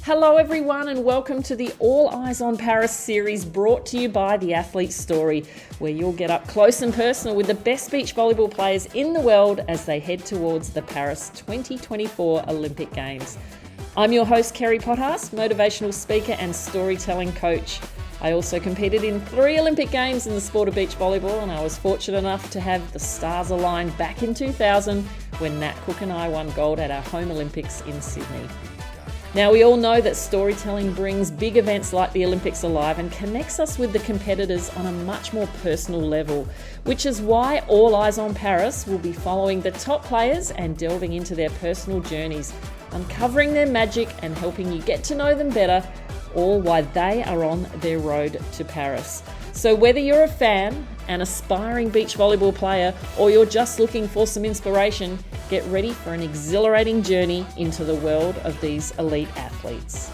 Hello everyone and welcome to the All Eyes on Paris series brought to you by The Athlete's Story, where you'll get up close and personal with the best beach volleyball players in the world as they head towards the Paris 2024 Olympic Games. I'm your host Kerry Potthast, motivational speaker and storytelling coach. I also competed in 3 Olympic Games in the sport of beach volleyball, and I was fortunate enough to have the stars align back in 2000 when Nat Cook and I won gold at our home Olympics in Sydney. Now, we all know that storytelling brings big events like the Olympics alive and connects us with the competitors on a much more personal level, which is why All Eyes on Paris will be following the top players and delving into their personal journeys, uncovering their magic and helping you get to know them better, all while they are on their road to Paris. So whether you're a fan, an aspiring beach volleyball player, or you're just looking for some inspiration, get ready for an exhilarating journey into the world of these elite athletes.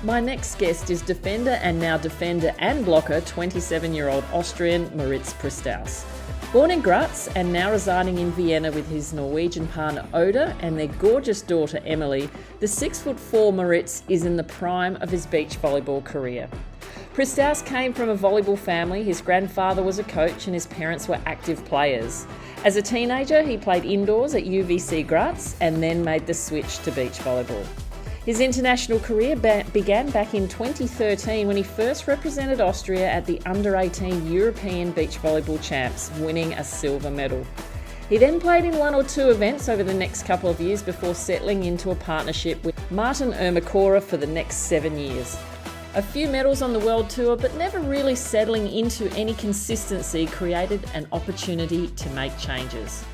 My next guest is defender and now defender and blocker 27-year-old Austrian Moritz Pristauz. Born in Graz and now residing in Vienna with his Norwegian partner Oda and their gorgeous daughter Emilie, the 6'4" Moritz is in the prime of his beach volleyball career. Pristauz came from a volleyball family. His grandfather was a coach and his parents were active players. As a teenager, he played indoors at UVC Graz and then made the switch to beach volleyball. His international career began back in 2013 when he first represented Austria at the Under-18 European Beach Volleyball Champs, winning a silver medal. He then played in 1 or 2 events over the next couple of years before settling into a partnership with Martin Ermacora for the next 7 years. A few medals on the world tour, but never really settling into any consistency, created an opportunity to make changes.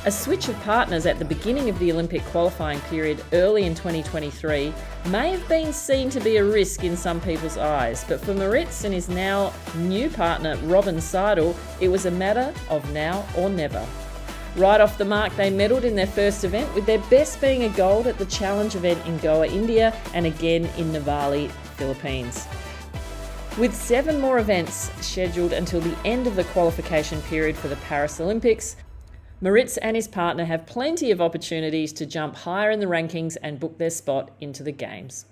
A switch of partners at the beginning of the Olympic qualifying period early in 2023 may have been seen to be a risk in some people's eyes, but for Moritz and his now new partner Robin Seidl, it was a matter of now or never. Right off the mark, they medalled in their first event, with their best being a gold at the challenge event in Goa, India, and again in Navali, Philippines. With 7 more events scheduled until the end of the qualification period for the Paris Olympics, Moritz and his partner have plenty of opportunities to jump higher in the rankings and book their spot into the Games.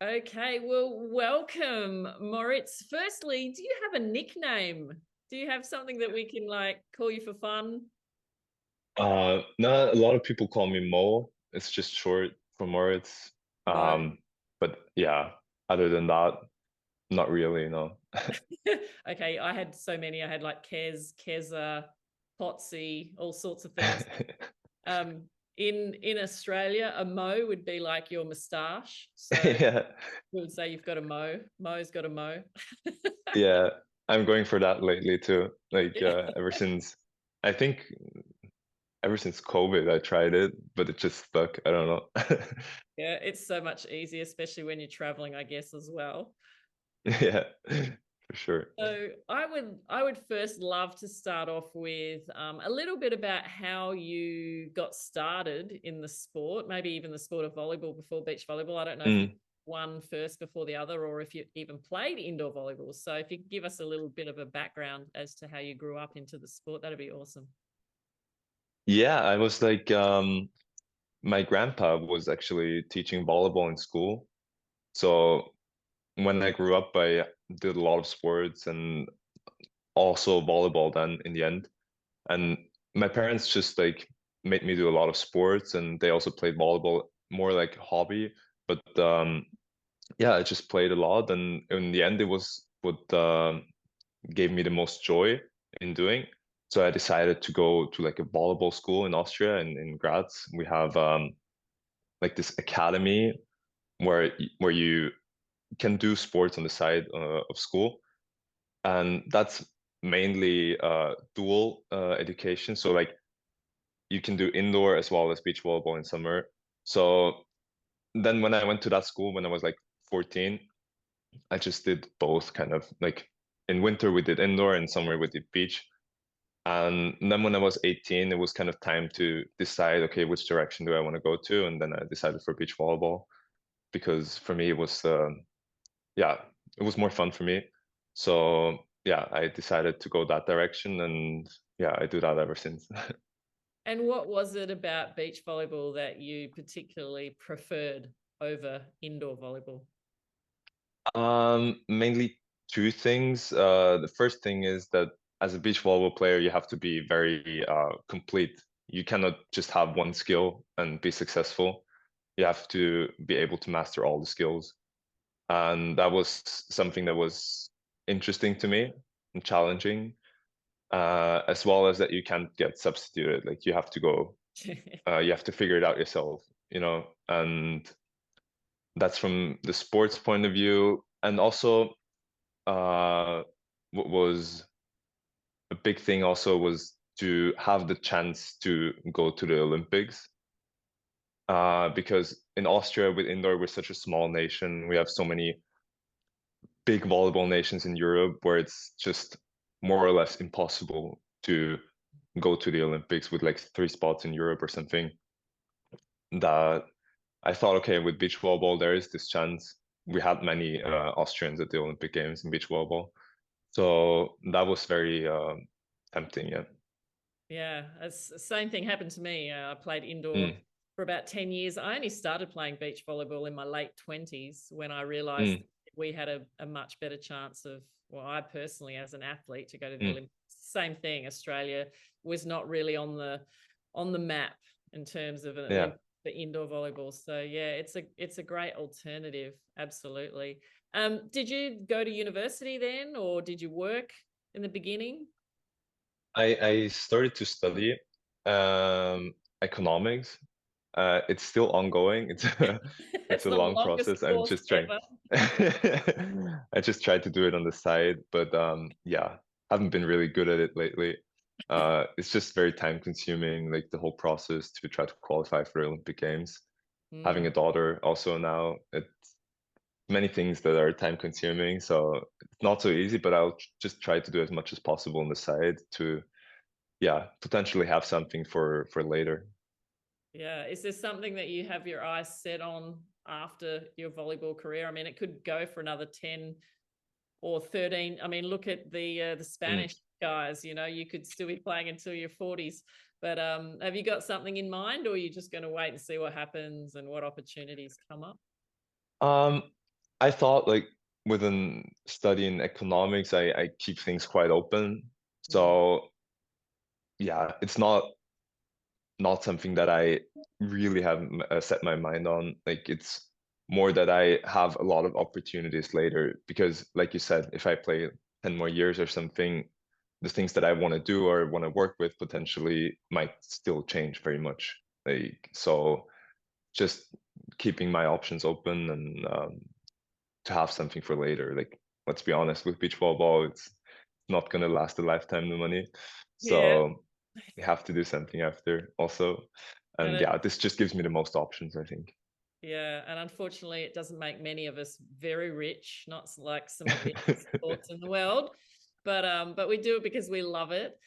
Okay, well, welcome, Moritz. Firstly, do you have a nickname? Do you have something that we can call you for fun? No, a lot of people call me Mo. It's just short for Moritz. Mo. But yeah, other than that, not really, no. Okay, I had so many. I had Kez, Keza, Potsy, all sorts of things. In Australia, a mo would be like your moustache. So Yeah, we would say you've got a mo. Mo's got a mo. yeah. I'm going for that lately too. Yeah. I think ever since COVID, I tried it, but it just stuck. I don't know. Yeah, it's so much easier, especially when you're traveling, I guess, as well. Yeah, for sure. So I would first love to start off with a little bit about how you got started in the sport, maybe even the sport of volleyball before beach volleyball. I don't know if you Mm. one first before the other, or if you even played indoor volleyball. So if you could give us a little bit of a background as to how you grew up into the sport, that'd be awesome. Yeah, I was my grandpa was actually teaching volleyball in school. So when I grew up, I did a lot of sports and also volleyball then in the end. And my parents just made me do a lot of sports, and they also played volleyball more like hobby. But yeah, I just played a lot, and in the end, it was what gave me the most joy in doing. So I decided to go to a volleyball school in Austria, in Graz. We have this academy where you can do sports on the side of school, and that's mainly dual education. So you can do indoor as well as beach volleyball in summer. So then when I went to that school when I was 14, I just did both, kind of in winter we did indoor, and summer we did beach. And then when I was 18, it was kind of time to decide, okay, which direction do I want to go to? And then I decided for beach volleyball, because for me it was yeah, it was more fun for me. So yeah, I decided to go that direction, and yeah, I do that ever since. And what was it about beach volleyball that you particularly preferred over indoor volleyball? Mainly two things. The first thing is that as a beach volleyball player, you have to be very complete. You cannot just have one skill and be successful. You have to be able to master all the skills. And that was something that was interesting to me and challenging, as well as that you can't get substituted. Like you have to go, you have to figure it out yourself, and that's from the sports point of view. And also, what was a big thing also was to have the chance to go to the Olympics. Because in Austria, with indoor, we're such a small nation. We have so many big volleyball nations in Europe where it's just more or less impossible to go to the Olympics with like 3 spots in Europe or something. That I thought, okay, with beach volleyball, there is this chance. We had many Austrians at the Olympic Games in beach volleyball. So that was very tempting, yeah. Yeah, it's the same thing happened to me. I played indoor Mm, for about 10 years. I only started playing beach volleyball in my late 20s when I realized mm, we had a much better chance of, well, I personally, as an athlete, to go to the mm. Olympics. Same thing, Australia was not really on the map in terms of an Yeah. Olympic for indoor volleyball. So yeah, it's a great alternative. Absolutely. Did you go to university then, or did you work in the beginning? I started to study economics. It's still ongoing. It's It's a the long longest process. I'm course just trying. ever. I just tried to do it on the side, but yeah, haven't been really good at it lately. It's just very time consuming, like the whole process to try to qualify for the Olympic Games. Having a Mm, daughter also now, it's many things that are time consuming, so it's not so easy, but I'll just try to do as much as possible on the side to, yeah, potentially have something for later. yeah. Is there something that you have your eyes set on after your volleyball career? I mean, it could go for another 10 or 13. I mean, look at the Mm. Spanish guys, you could still be playing until your 40s. But have you got something in mind, or are you just going to wait and see what happens and what opportunities come up? Um, I thought like within studying economics, I keep things quite open. Mm, So yeah, it's not something that I really have set my mind on. Like it's more that I have a lot of opportunities later because, like you said, if I play 10 more years or something, the things that I want to do or want to work with potentially might still change very much. Like so, just keeping my options open and to have something for later. Like let's be honest, with beach volleyball, it's not gonna last a lifetime, the money. yeah. So you have to do something after also. And And it, yeah, this just gives me the most options, I think. yeah, and unfortunately, it doesn't make many of us very rich, not like some of the other sports in the world, but we do it because we love it.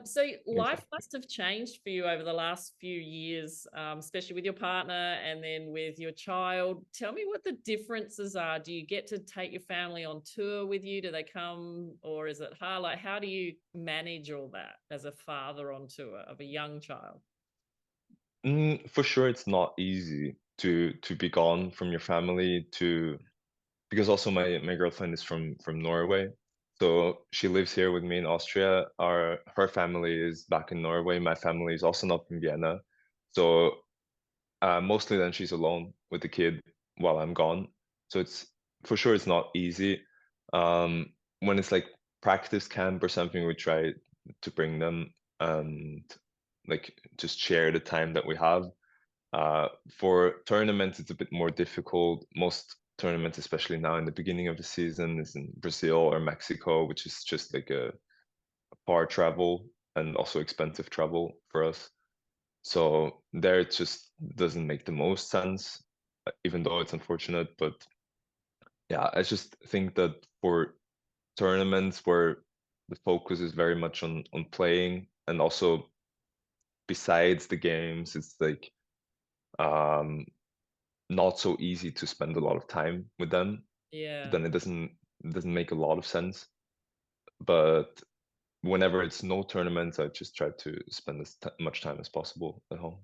So life Exactly. must have changed for you over the last few years, especially with your partner and then with your child. Tell me what the differences are. Do you get to take your family on tour with you? Do they come, or is it hard? Like, how do you manage all that as a father on tour of a young child? For sure, it's not easy to be gone from your family to because also my girlfriend is from Norway. So she lives here with me in Austria. Her family is back in Norway. My family is also not in Vienna. So mostly then she's alone with the kid while I'm gone. So it's for sure it's not easy. When it's like practice camp or something, we try to bring them and like just share the time that we have. For tournaments, it's a bit more difficult. Most tournaments, especially now in the beginning of the season, is in Brazil or Mexico, which is just like a far travel and also expensive travel for us. So there it just doesn't make the most sense, even though it's unfortunate. But yeah, I just think that for tournaments where the focus is very much on playing and also besides the games, it's like um not so easy to spend a lot of time with them. Yeah. Then it doesn't make a lot of sense. but whenever it's no tournaments, I just try to spend as much time as possible at home.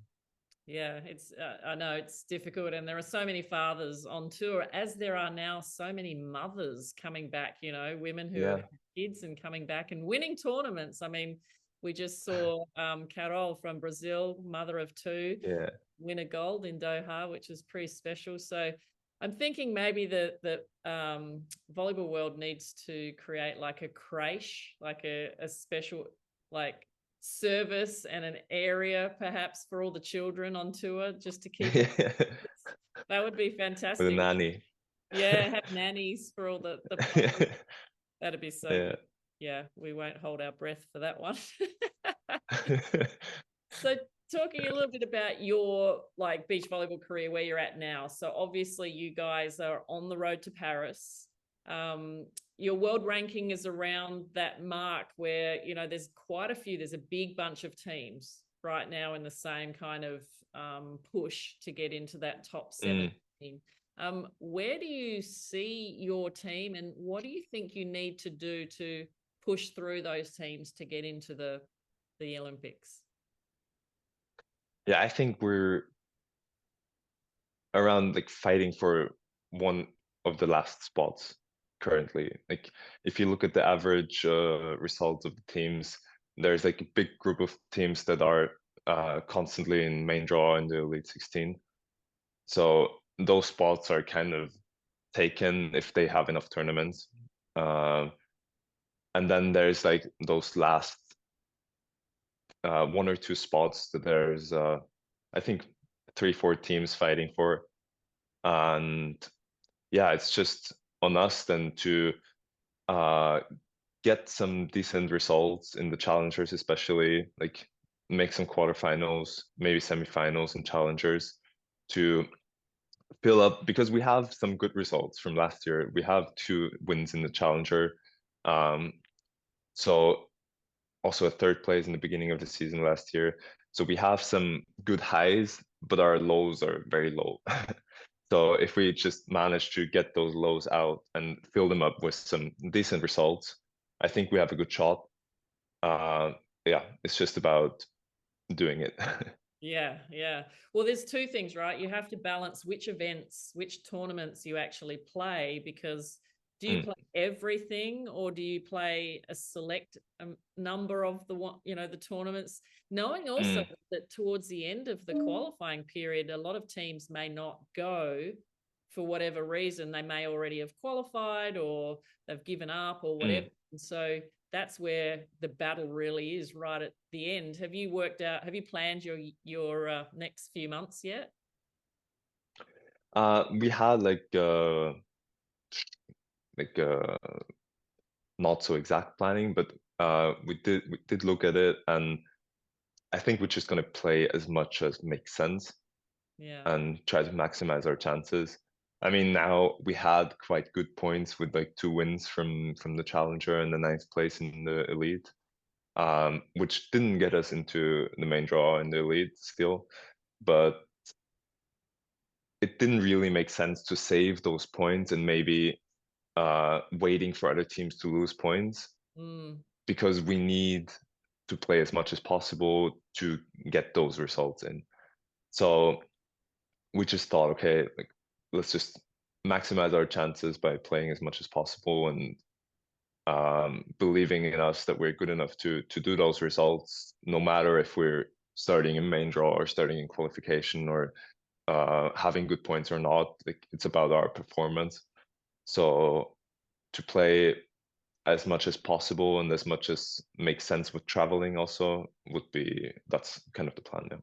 Yeah, it's I know it's difficult, and there are so many fathers on tour, as there are now so many mothers coming back, you know, women who have Yeah. kids and coming back and winning tournaments. I mean, we just saw Carol from Brazil, mother of two, Yeah. win a gold in Doha, which is pretty special. So I'm thinking maybe the volleyball world needs to create like a creche, like a special like service and an area perhaps for all the children on tour, just to keep it. That would be With a fantastic. nanny. Yeah, have nannies for all the players. That'd be so Yeah. good. Yeah, we won't hold our breath for that one. So talking a little bit about your like beach volleyball career, where you're at now. So obviously you guys are on the road to Paris. Your world ranking is around that mark where, you know, there's quite a few, there's a big bunch of teams right now in the same kind of push to get into that top 17. Where do you see your team, and what do you think you need to do to push through those teams to get into the Olympics? Yeah, I think we're around like fighting for one of the last spots currently. Like if you look at the average results of the teams, there's like a big group of teams that are constantly in main draw in the Elite 16. So those spots are kind of taken if they have enough tournaments. And then there's like those last one or two spots that there's I think 3-4 teams fighting for. And yeah, it's just on us then to uh, get some decent results in the challengers, especially like make some quarterfinals, maybe semifinals and challengers to fill up, because we have some good results from last year. We have 2 wins in the challenger. So also a third place in the beginning of the season last year. So we have some good highs, but our lows are very low. So if we just manage to get those lows out and fill them up with some decent results, I think we have a good shot. Yeah, it's just about doing it. Yeah, yeah. Well, there's two things, right? You have to balance which events, which tournaments you actually play, because do you Mm, play everything, or do you play a select number of the one, you know, the tournaments? Knowing also mm, that towards the end of the qualifying period, a lot of teams may not go for whatever reason. They may already have qualified, or they've given up, or whatever. mm. And so that's where the battle really is, right at the end. Have you worked out, have you planned your next few months yet? We had like not so exact planning, but we did look at it, and I think we're just gonna play as much as makes sense Yeah. and try to maximize our chances. I mean, now we had quite good points with like 2 wins from the challenger and the 9th place in the elite, which didn't get us into the main draw in the elite still, but it didn't really make sense to save those points and maybe waiting for other teams to lose points, Mm. because we need to play as much as possible to get those results in. So we just thought, okay, like let's just maximize our chances by playing as much as possible and believing in us that we're good enough to do those results, no matter if we're starting in main draw or starting in qualification or having good points or not. Like it's about our performance. So to play as much as possible and as much as makes sense with traveling also would be, that's kind of the plan now.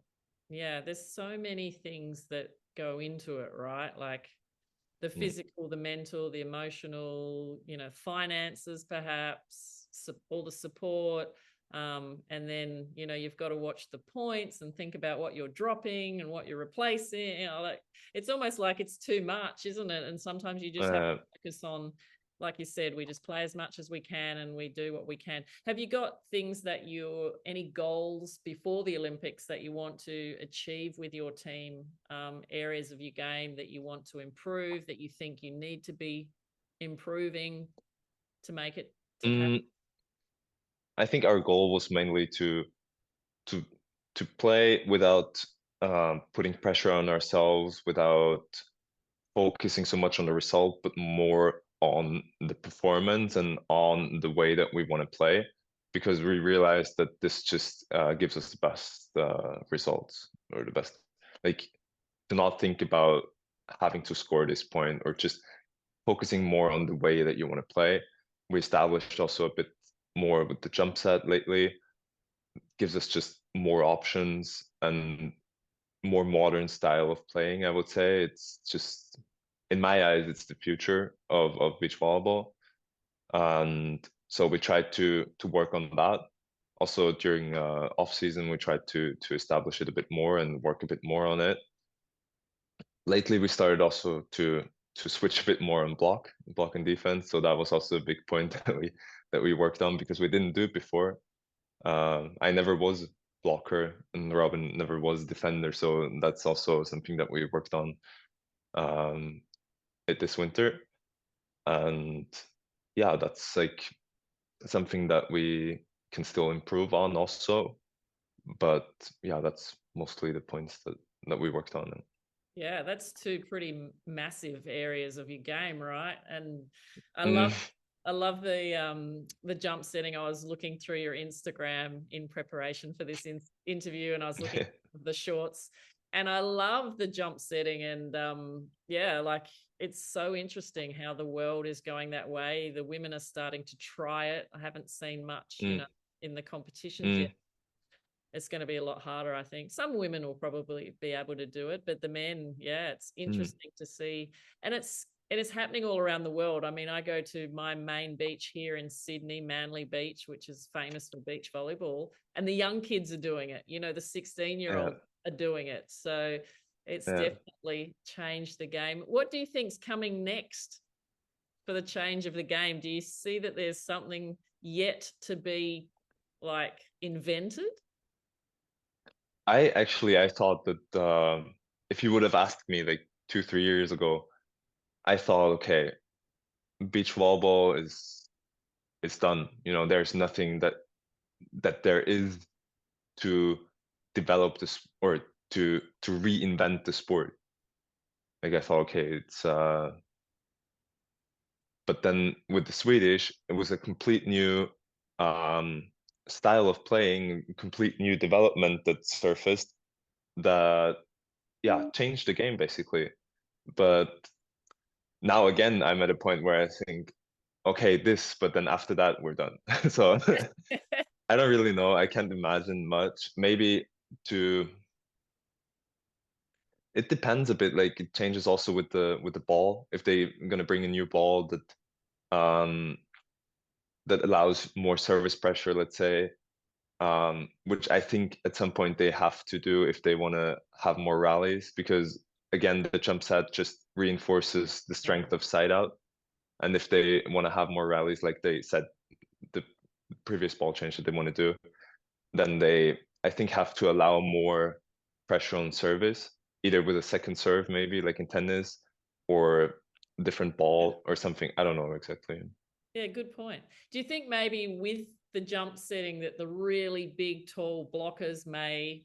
Yeah, there's so many things that go into it, right? Like the Mm. physical, the mental, the emotional, you know, finances, perhaps, all the support. And then, you know, you've got to watch the points and think about what you're dropping and what you're replacing. You know, like it's almost like it's too much, isn't it? And sometimes you just have to Uh, focus on, like you said, we just play as much as we can and we do what we can. Have you got things that any goals before the Olympics that you want to achieve with your team, areas of your game that you want to improve, that you think you need to be improving to make it to Paris? mm, I think our goal was mainly to to play without putting pressure on ourselves, without focusing so much on the result, but more on the performance and on the way that we want to play, because we realized that this just gives us the best results, or the best, like, to not think about having to score this point, or just focusing more on the way that you want to play. We established also a bit more with the jump set lately, gives us just more options and more modern style of playing, I would say. It's just, in my eyes, it's the future of beach volleyball. And so we tried to work on that. Also during off season, we tried to establish it a bit more and work a bit more on it. Lately, we started also to switch a bit more on block and defense. So that was also a big point that we worked on, because we didn't do it before. I never was blocker, and Robin never was defender, so that's also something that we worked on this winter. And yeah, that's like something that we can still improve on also. But yeah, that's mostly the points that we worked on. Yeah, that's two pretty massive areas of your game, right? And I Mm, love I love the jump setting. I was looking through your Instagram in preparation for this interview, and I was looking at the shorts, and I love the jump setting. And yeah, like, it's so interesting how the world is going that way. The women are starting to try it. I haven't seen much, mm, in the competitions yet. mm, It's going to be a lot harder, I think. Some women will probably be able to do it, but the men, yeah, it's mm. interesting to see. And it is happening all around the world. I mean, I go to my main beach here in Sydney, Manly Beach, which is famous for beach volleyball, and the young kids are doing it. The 16-year-old Yeah, are doing it. So it's yeah. definitely changed the game. What do you think's coming next for the change of the game? Do you see that there's something yet to be, like, invented? I thought that if you would have asked me like 2, 3 years ago, I thought, okay, beach volleyball is done. There's nothing that there is to develop this, or to reinvent the sport. Like, I thought, okay, it's but then with the Swedish, it was a complete new um style of playing, complete new development that surfaced, that, yeah, changed the game basically. But now again, I'm at a point where I think, okay, this, but then after that, we're done. So I don't really know. I can't imagine much. Maybe to it depends a bit. Like, it changes also with the ball. If they're gonna bring a new ball um that allows more service pressure, let's say, which I think at some point they have to do if they want to have more rallies, because again, the jump set just reinforces the strength of side out. And if they want to have more rallies, like they said, the previous ball change that they want to do, then they, I think, have to allow more pressure on service, either with a second serve, maybe like in tennis, or different Yeah. ball or something. I don't know exactly. Yeah, good point. Do you think maybe with the jump setting that the really big, tall blockers may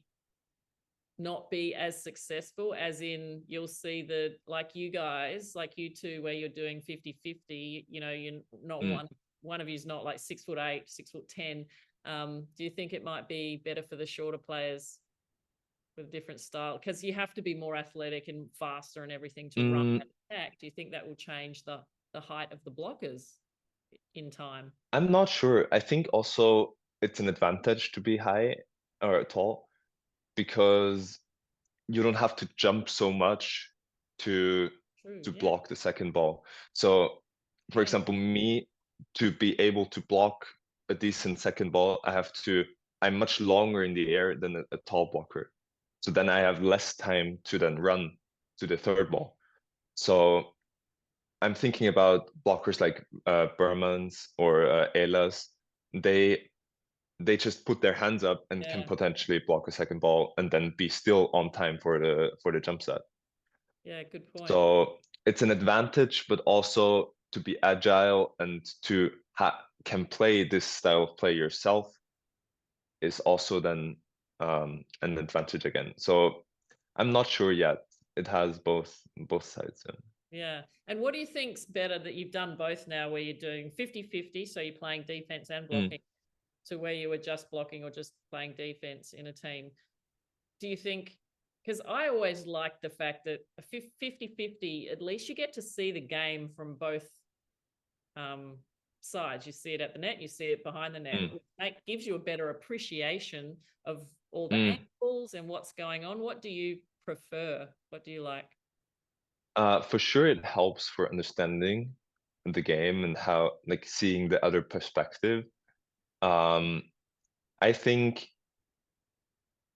not be as successful, as in you'll see the, like you guys, like you two, where you're doing 50-50, you're not Mm. one of you's not like 6'8", 6'10". Do you think it might be better for the shorter players with a different style? Because you have to be more athletic and faster and everything to run Mm, that attack. Do you think that will change the height of the blockers in time? I'm not sure. I think also it's an advantage to be high or tall, because you don't have to jump so much to True. to Yeah. block the second ball. So, for Yeah. example, me, to be able to block a decent second ball, I'm much longer in the air than a tall blocker. So then I have less time to then run to the third ball. So I'm thinking about blockers like Bermans or Elas. They they just put their hands up and can Yeah. potentially block a second ball and then be still on time for the jump set. Yeah. Good point. So it's an advantage, but also to be agile and to can play this style of play yourself is also then an advantage again. So I'm not sure yet. It has both sides. Yeah. And what do you think's better that you've done both now, where you're doing 50-50, so you're playing defense and blocking, to where you were just blocking or just playing defense in a team? Do you think, because I always like the fact that a 50-50, at least you get to see the game from both sides. You see it at the net, you see it behind the net. It gives you a better appreciation of all the angles and what's going on. What do you prefer? What do you like? For sure, it helps for understanding the game and how, like, seeing the other perspective. I think,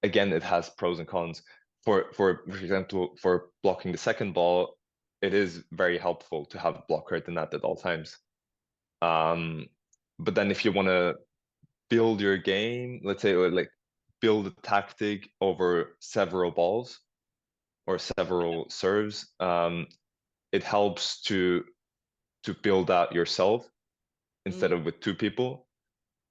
again, it has pros and cons. For example, for blocking the second ball, it is very helpful to have a blocker at the net at all times. But then if you want to build your game, let's say, or like build a tactic over several balls or several serves, it helps to build that yourself instead of with two people.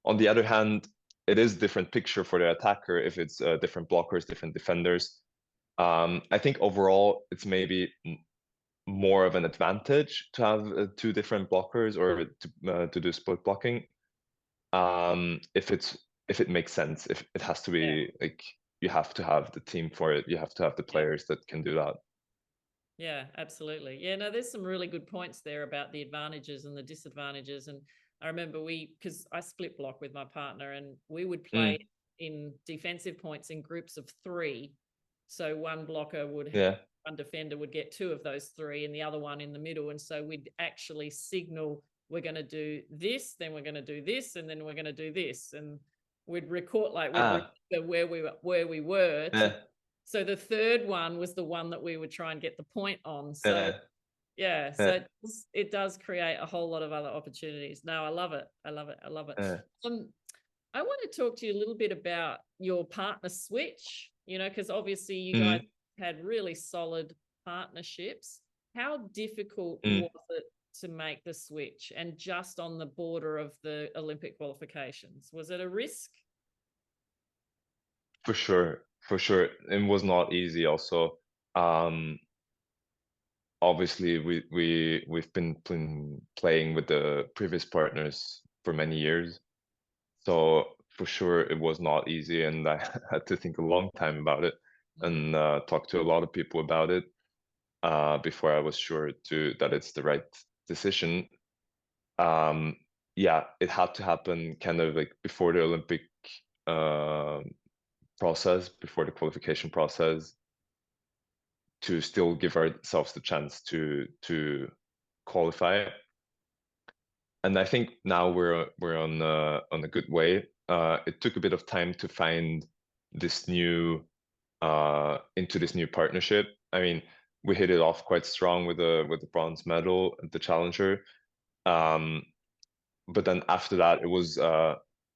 On the other hand, it is different picture for the attacker if it's different blockers, different defenders. I think overall it's maybe more of an advantage to have two different blockers or to do split blocking. If it makes sense, if it has to be like, you have to have the team for it, you have to have the players that can do that. Yeah, absolutely. Yeah, no, there's some really good points there about the advantages and the disadvantages. And I remember because I split block with my partner, and we would play in defensive points in groups of 3. So one blocker one defender would get 2 of those 3 and the other one in the middle. And so we'd actually signal, we're going to do this, then we're going to do this, and then we're going to do this. And we'd record, like, we'd remember where we were. So the third one was the one that we would try and get the point on. So so it does create a whole lot of other opportunities. No, I love it. I love it. I love it. I want to talk to you a little bit about your partner switch, because obviously you guys had really solid partnerships. How difficult was it to make the switch, and just on the border of the Olympic qualifications? Was it a risk? For sure. It was not easy also. Obviously we've been playing with the previous partners for many years. So for sure it was not easy, and I had to think a long time about it and talk to a lot of people about it before I was sure that it's the right decision. It had to happen kind of like before the Olympic process, before the qualification process, to still give ourselves the chance to qualify. And I think now we're on a good way. It took a bit of time to find this new into this new partnership. I mean, we hit it off quite strong with the bronze medal at the Challenger. But then after that, it was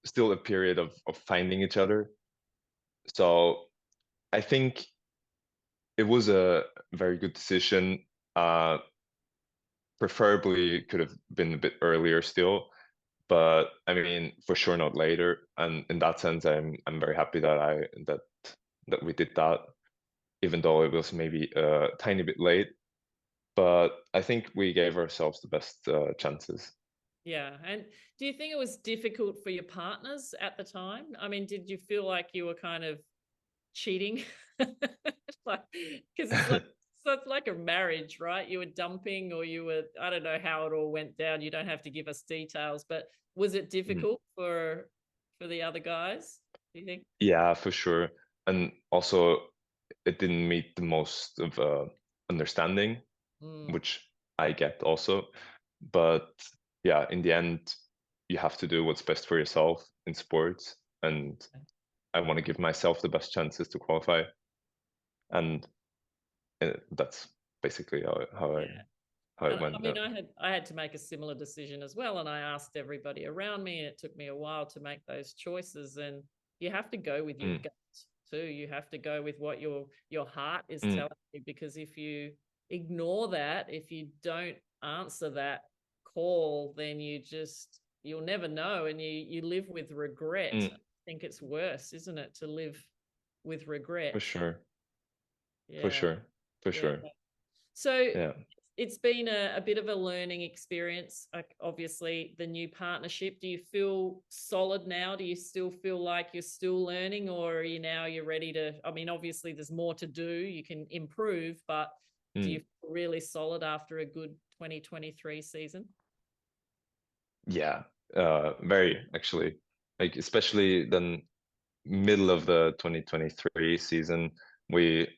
still a period of finding each other. So I think it was a very good decision. Preferably could have been a bit earlier still, but I mean, for sure not later. And in that sense, I'm very happy that we did that, even though it was maybe a tiny bit late. But I think we gave ourselves the best chances. Yeah. And do you think it was difficult for your partners at the time? I mean, did you feel like you were kind of cheating? Like, because it's like a marriage, right? You were dumping, or you were, I don't know how it all went down. You don't have to give us details, but was it difficult for the other guys, do you think? Yeah, for sure. And also it didn't meet the most of understanding, which I get also. But yeah, in the end, you have to do what's best for yourself in sports, and I want to give myself the best chances to qualify. And that's basically how it went. I mean, I had to make a similar decision as well, and I asked everybody around me, and it took me a while to make those choices. And you have to go with your gut too. You have to go with what your heart is telling you, because if you ignore that, if you don't answer that call, then you just you'll never know, and you live with regret. I think it's worse, isn't it, to live with regret? For sure. For Yeah. sure. For Yeah. sure. So Yeah. it's been a bit of a learning experience. Like, obviously, the new partnership. Do you feel solid now? Do you still feel like you're still learning, or are you now you're ready to? I mean, obviously, there's more to do. You can improve, but do you feel really solid after a good 2023 season? Yeah. Very actually. Like especially the middle of the 2023 season, we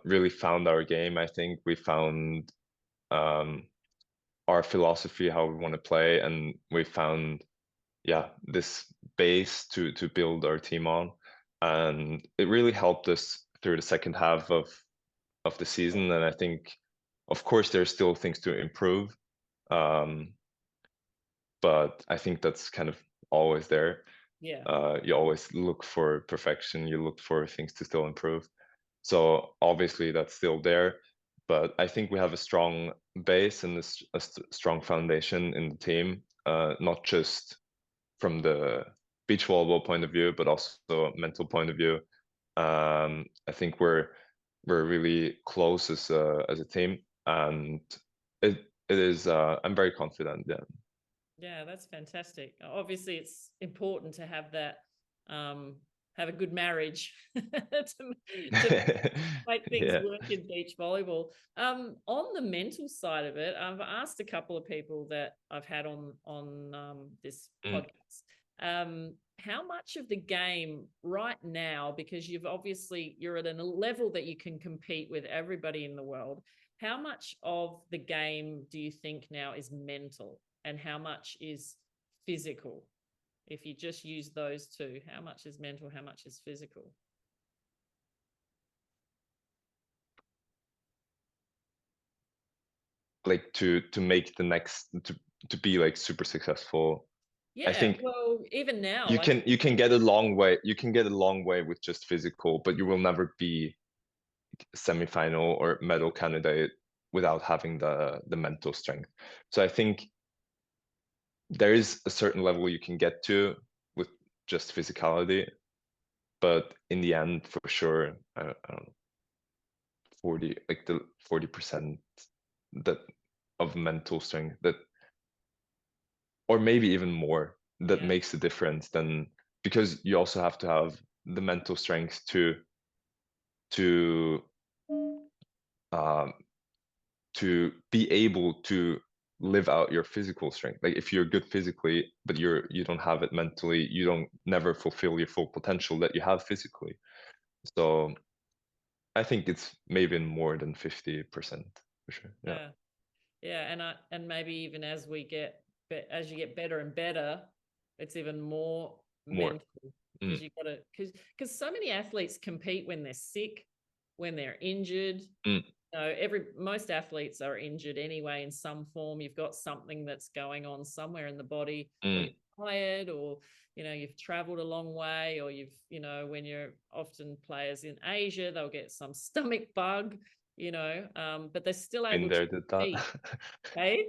really found our game. I think we found our philosophy, how we want to play, and we found this base to build our team on, and it really helped us through the second half of the season. And I think, of course, there's still things to improve, but I think that's kind of always there. Yeah. You always look for perfection. You look for things to still improve. So obviously that's still there, but I think we have a strong base and a strong foundation in the team, not just from the beach volleyball point of view, but also mental point of view. I think we're really close as a team, and it is. I'm very confident. Yeah. Yeah, that's fantastic. Obviously, it's important to have that, have a good marriage to make things Yeah. work in beach volleyball. On the mental side of it, I've asked a couple of people that I've had on this podcast, how much of the game right now, because you're at a level that you can compete with everybody in the world. How much of the game do you think now is mental, and how much is physical? If you just use those two, how much is mental, how much is physical? Like to make the next to be like super successful. I Yeah, think well, even now, you like, can get a long way. You can get a long way with just physical, but you will never be semifinal or medal candidate without having the mental strength. So I think there is a certain level you can get to with just physicality, but in the end, for sure, I don't know, 40 like the 40% that of mental strength, that, or maybe even more, that yeah, makes a difference. Then because you also have to have the mental strength to um to be able to live out your physical strength. Like if you're good physically, but you don't have it mentally, you don't never fulfill your full potential that you have physically. So I think it's maybe more than 50% for sure. Yeah. yeah, yeah, and maybe even as you get better and better, it's even more More. mental, because you got to because so many athletes compete when they're sick, when they're injured. Mm. Most athletes are injured anyway in some form. You've got something that's going on somewhere in the body, or you're tired, or you've traveled a long way, or when you're often players in Asia, they'll get some stomach bug, but they're still Been able to there, did that. compete. Hey,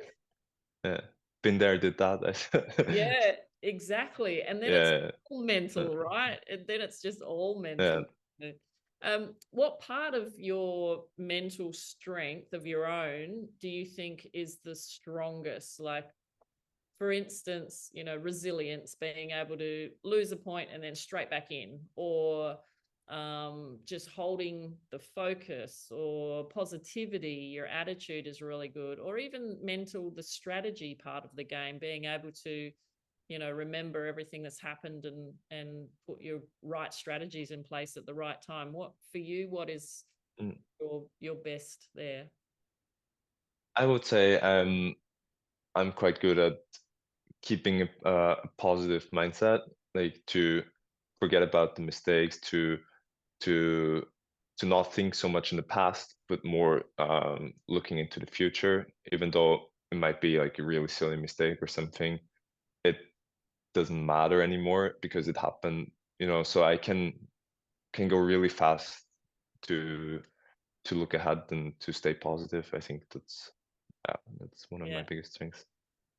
Yeah. Been there, did that. yeah, exactly. And then it's Yeah. all mental, right? And then it's just all Yeah. mental. What part of your mental strength of your own do you think is the strongest? Like, for instance, resilience, being able to lose a point and then straight back in, or just holding the focus, or positivity, your attitude is really good, or even mental, the strategy part of the game, being able to remember everything that's happened and put your right strategies in place at the right time. What is Mm. your best there? I would say I'm quite good at keeping a positive mindset, like to forget about the mistakes, to to not think so much in the past, but more looking into the future. Even though it might be like a really silly mistake or something, it doesn't matter anymore because it happened. So I can go really fast to look ahead and to stay positive. I think that's one of my Yeah. biggest strengths.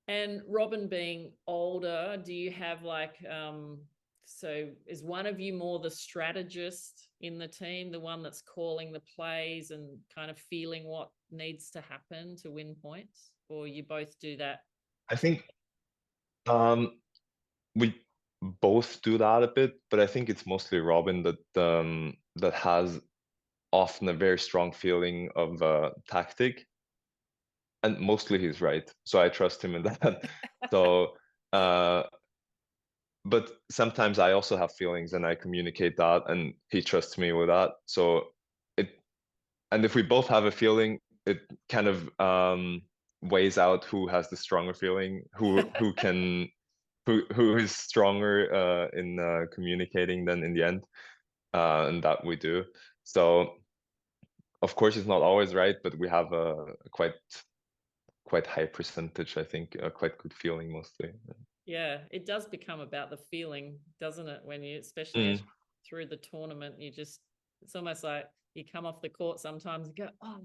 And Robin being older, do you have like so is one of you more the strategist in the team, the one that's calling the plays and kind of feeling what needs to happen to win points? Or you both do that? I think um, we both do that a bit, but I think it's mostly Robin that has often a very strong feeling of tactic, and mostly he's right. So I trust him in that. So, but sometimes I also have feelings and I communicate that, and he trusts me with that. So it, and if we both have a feeling, it kind of weighs out who has the stronger feeling, who can who is stronger in communicating then in the end, and that we do. So of course it's not always right, but we have a quite high percentage, I think, a quite good feeling mostly. Yeah, it does become about the feeling, doesn't it? When you, especially as Mm, through the tournament, you just, it's almost like you come off the court sometimes and go, oh,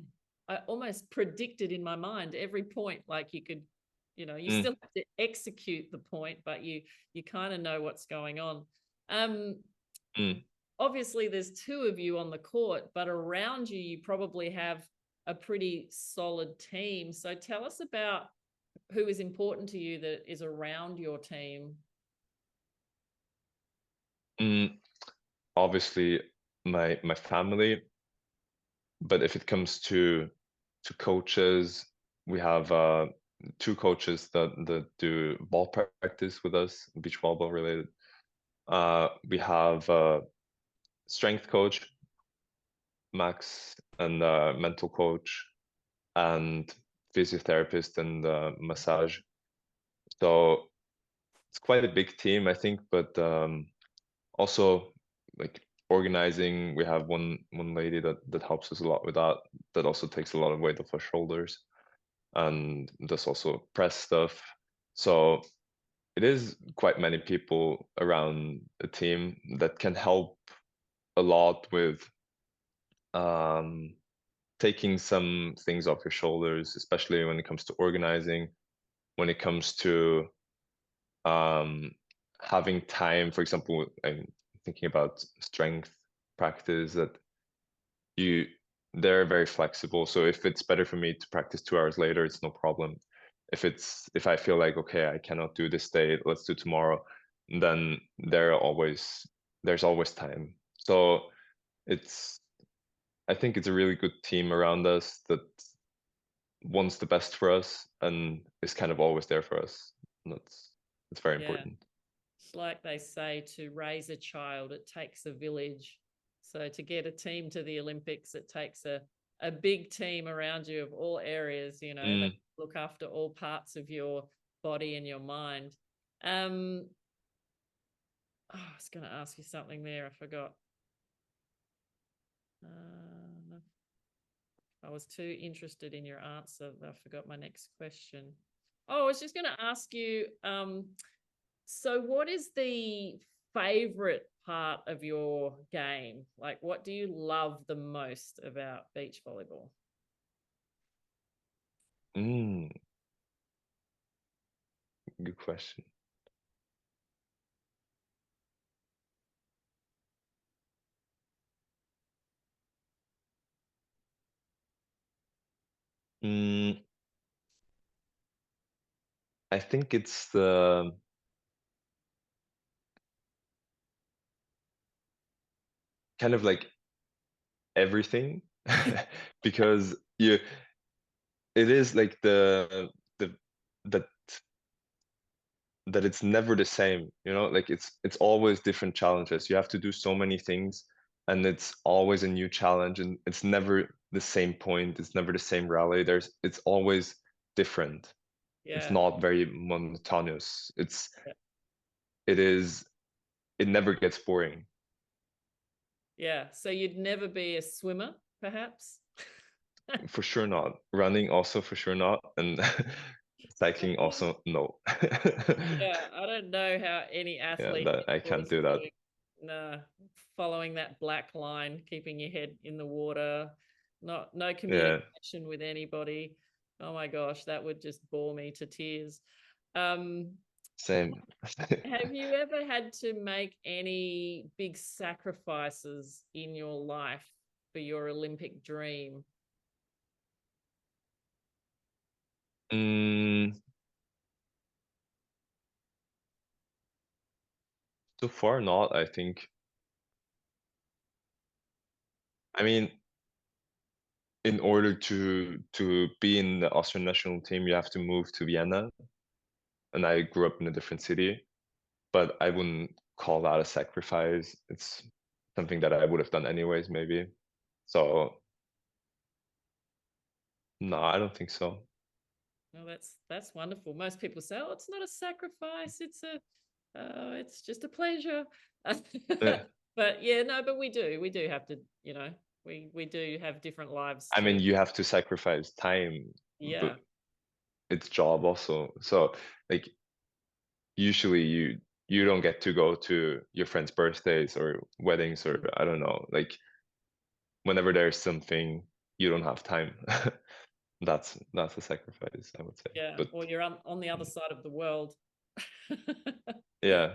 I almost predicted in my mind every point. Like you could, you mm, still have to execute the point, but you kind of know what's going on. Um, mm. Obviously there's two of you on the court, but around you, you probably have a pretty solid team. So tell us about who is important to you that is around your team. Mm. Obviously my family, but if it comes to coaches, we have two coaches that do ball practice with us, beach volleyball related. We have strength coach Max, and mental coach, and physiotherapist, and massage. So it's quite a big team, I think, but also like organizing, we have one lady that helps us a lot with that, that also takes a lot of weight off our shoulders and does also press stuff. So it is quite many people around the team that can help a lot with um, taking some things off your shoulders, especially when it comes to organizing, when it comes to um, having time. For example, I'm thinking about strength practice, that you they're very flexible. So if it's better for me to practice 2 hours later, it's no problem. If I feel like, okay, I cannot do this day, let's do tomorrow, then there's always time. So it's I think it's a really good team around us that wants the best for us and is kind of always there for us. And that's very Yeah. important. It's like they say, to raise a child, it takes a village. So to get a team to the Olympics, it takes a big team around you of all areas, that Mm, look after all parts of your body and your mind. I was going to ask you something there. I forgot. I was too interested in your answer. I forgot my next question. Oh, I was just going to ask you, so what is the favorite part of your game? Like, what do you love the most about beach volleyball? mm, good question. Mm, I think it's the kind of like everything, because it is like the that that it's never the same, like it's always different challenges. You have to do so many things, and it's always a new challenge, and it's never the same point, it's never the same rally. It's always different. It's Yeah, not very monotonous. It is it never gets boring. yeah. So you'd never be a swimmer, perhaps? For sure not. Running also for sure not, and cycling also no. Yeah, I don't know how any Yeah, athlete that I can't enjoys do that. doing, no, following that black line, keeping your head in the water, no Yeah. communication with anybody. Oh my gosh, that would just bore me to tears. Um, Same. have you ever had to make any big sacrifices in your life for your Olympic dream? Mm, so far not, I think. I mean, in order to be in the Austrian national team, you have to move to Vienna, and I grew up in a different city, but I wouldn't call that a sacrifice. It's something that I would have done anyways, maybe. So no, I don't think so. Well, that's wonderful. Most people say, "Oh, it's not a sacrifice; it's just a pleasure." Yeah. But yeah, no, but we do have to, we do have different lives I too. mean, you have to sacrifice time, but Yeah, it's job also. So like usually you don't get to go to your friends' birthdays or weddings or I don't know, like whenever there's something you don't have time. That's a sacrifice, I would say. yeah. But Or you're on the other side of the world. yeah.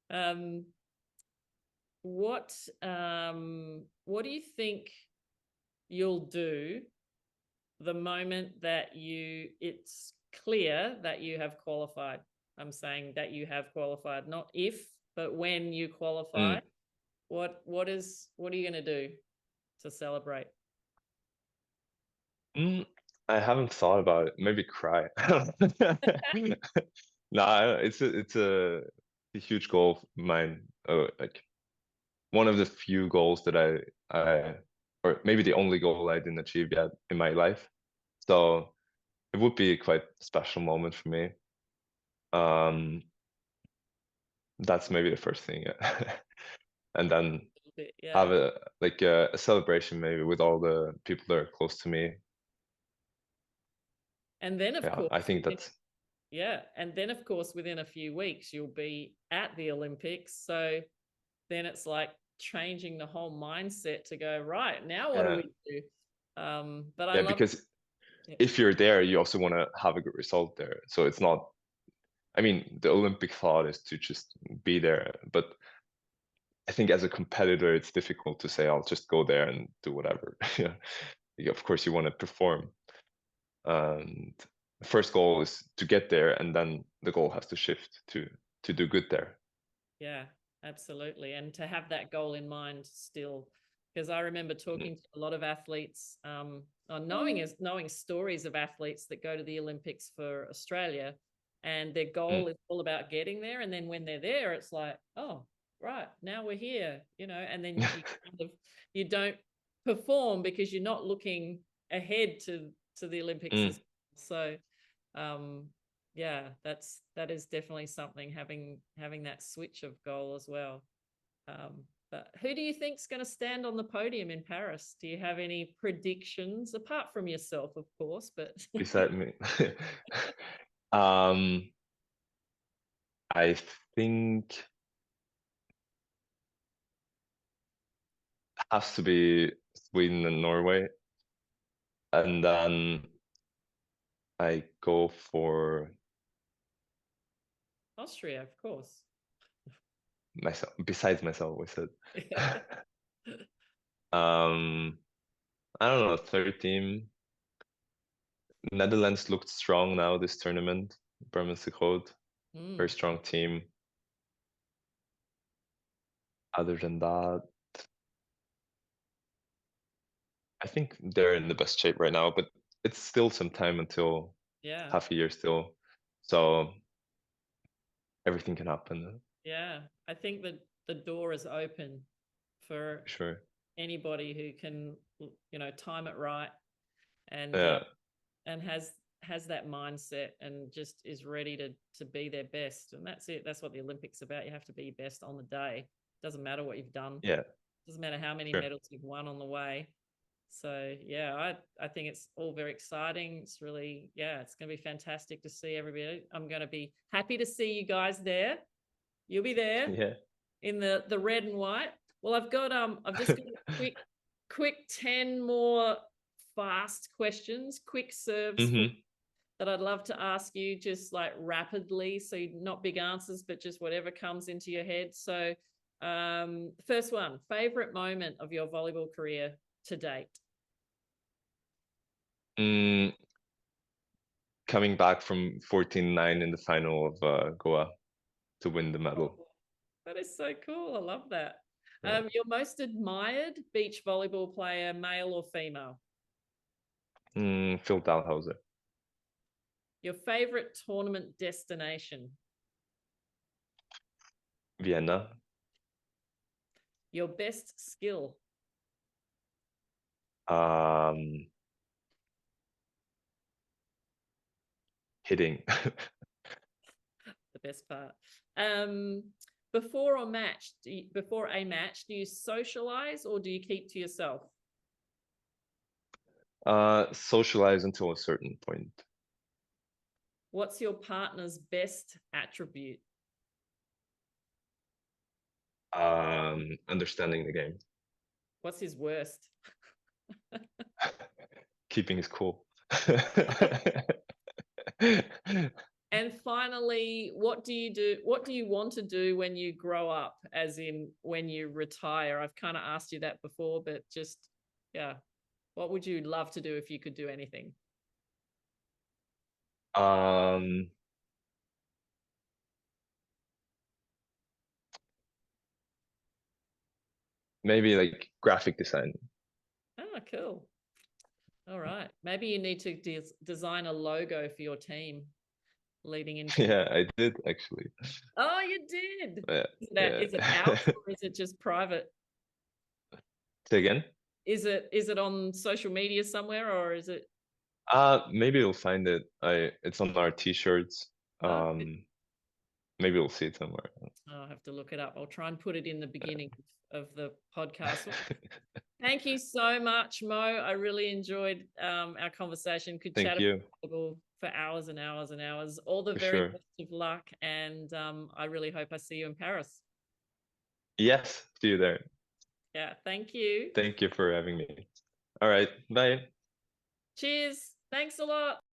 um, what do you think you'll do the moment that it's clear that you have qualified? I'm saying that you have qualified, not if, but when you qualify. Mm. What are you going to do to celebrate? Mm, I haven't thought about it. Maybe cry. Nah, it's a huge goal of mine. Like one of the few goals that I or maybe the only goal I didn't achieve yet in my life. So it would be quite a special moment for me. Um, that's maybe the first thing. And then Yeah. have a celebration maybe with all the people that are close to me. And then of Yeah, course I think within, that's yeah, and then of course within a few weeks you'll be at the Olympics. So then it's like changing the whole mindset to go, right, now what do yeah. we do? But I Yeah, love, because yeah, if you're there, you also want to have a good result there. So it's not, I mean, the Olympic thought is to just be there, but I think as a competitor, it's difficult to say, I'll just go there and do whatever. Yeah. Of course, you want to perform. And the first goal is to get there, and then the goal has to shift to do good there. yeah, absolutely. And to have that goal in mind still, because I remember Mm. talking to a lot of athletes, or knowing stories of athletes that go to the Olympics for Australia, and their Mm. goal is all about getting there. And then when they're there, it's like, oh, right, now we're here, and then you don't perform because you're not looking ahead to the Olympics as Mm. well. So um yeah, that is definitely something, having that switch of goal as well. But who do you think's going to stand on the podium in Paris? Do you have any predictions apart from yourself, of course? But Beside me. um, I think has to be Sweden and Norway. And then I go for Austria, of course. myself, besides myself, I said. Um, I don't know, third team. Netherlands looked strong now this tournament. Code, very Mm, strong team. Other than that, I think they're in the best shape right now, but it's still some time until yeah, half a year still. So everything can happen, yeah. I think that the door is open for for sure. anybody who can, time it right, and Yeah, has that mindset and just is ready to be their best. And that's it. That's what the Olympics about. You have to be your best on the day. Doesn't matter what you've done. yeah, Doesn't matter how many sure. medals you've won on the way. So yeah, I think it's all very exciting. It's really, yeah, it's going to be fantastic to see everybody. I'm going to be happy to see you guys there. You'll be there Yeah. in the red and white. Well, I've just got a quick 10 more fast questions, quick serves for Hmm. that I'd love to ask you, just like rapidly, so not big answers, but just whatever comes into your head. So first one, favorite moment of your volleyball career to date? Mm, coming back from 14-9 in the final of Goa to win the medal. That is so cool. I love that. Yeah. Your most admired beach volleyball player, male or female? Phil Dalhouser. Your favorite tournament destination? Vienna. Your best skill? Hitting. The best part. Before a match, do you socialize or do you keep to yourself? Socialize until a certain point. What's your partner's best attribute? Understanding the game. What's his worst? Keeping his cool. And finally, what do you do? What do you want to do when you grow up, as in when you retire? I've kind of asked you that before, but just, yeah, what would you love to do if you could do anything? Maybe like graphic design. Oh, cool. All right. Maybe you need to design a logo for your team leading into. Yeah, I did actually. Oh, you did. Yeah, Is it out or is it just private? Say again? Is it on social media somewhere, or is it? Maybe you'll find it. It's on our t-shirts. Maybe you'll see it somewhere. I'll have to look it up. I'll try and put it in the beginning of the podcast. Thank you so much, Mo. I really enjoyed our conversation. Could Thank chat you. for hours and hours and hours. All the For very sure. best of luck, and I really hope I see you in Paris. Yes, see you there. Yeah, thank you. Thank you for having me. All right, bye. Cheers. Thanks a lot.